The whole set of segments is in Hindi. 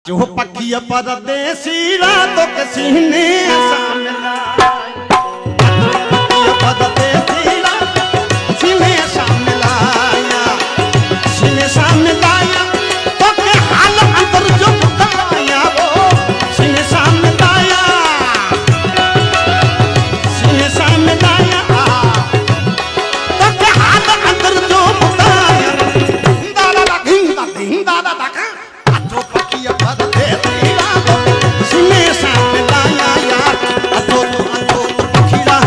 जो पखिया परदेसी रातों के सीने सामला परदेसी सीने सामलाया सीने सामलाया तो के हाल अंतर जो बताया वो सीने सामलाया तो के हाल अंतर जो बताया दादा धिंदा धिंदा दादा जो पखिया परदेसी रातों सीने सामलाया यार अतो खीरा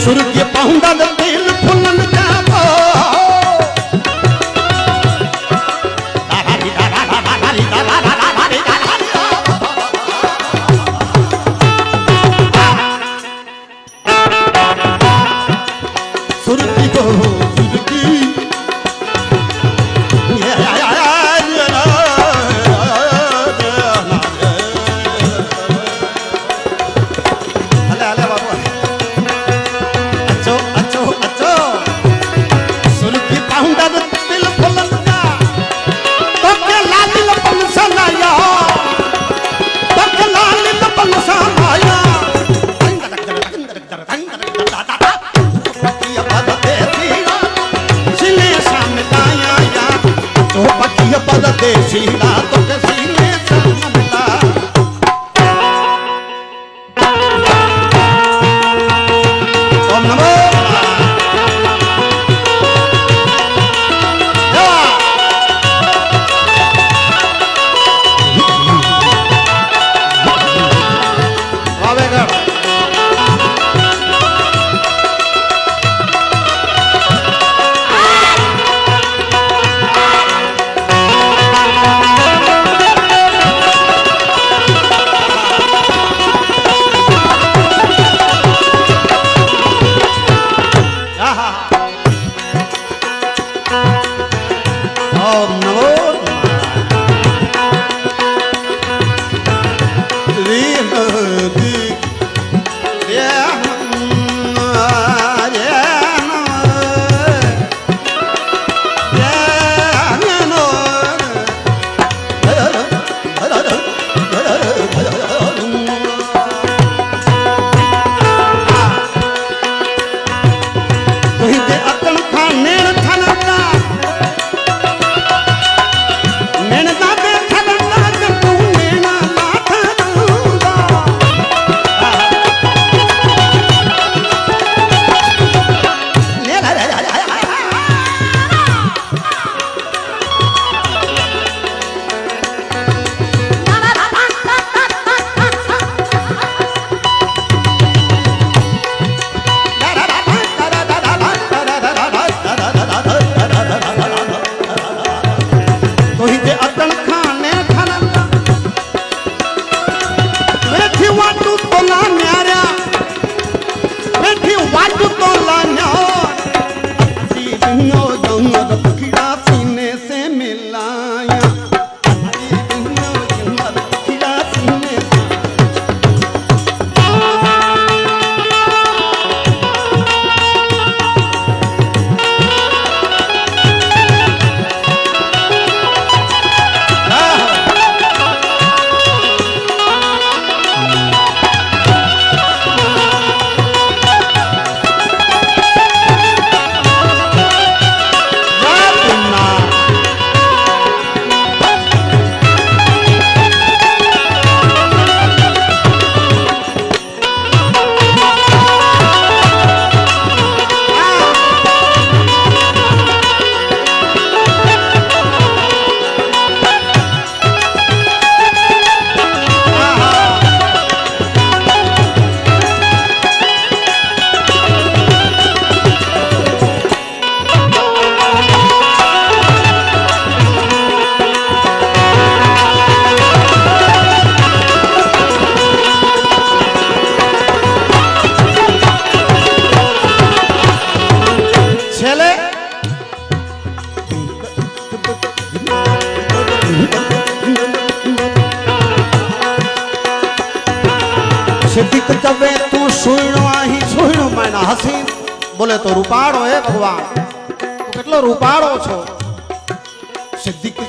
सूर्य पहुंदा दिल फुलन जाबो सूर्य को परदेसी रातों के सीने सामला ओम नमो नानक जबे तू सुणो आही सुणो मैना हसी बोले तो रूपाड़ो है भगवान तू केटलो रूपाड़ो छो सिद्धिक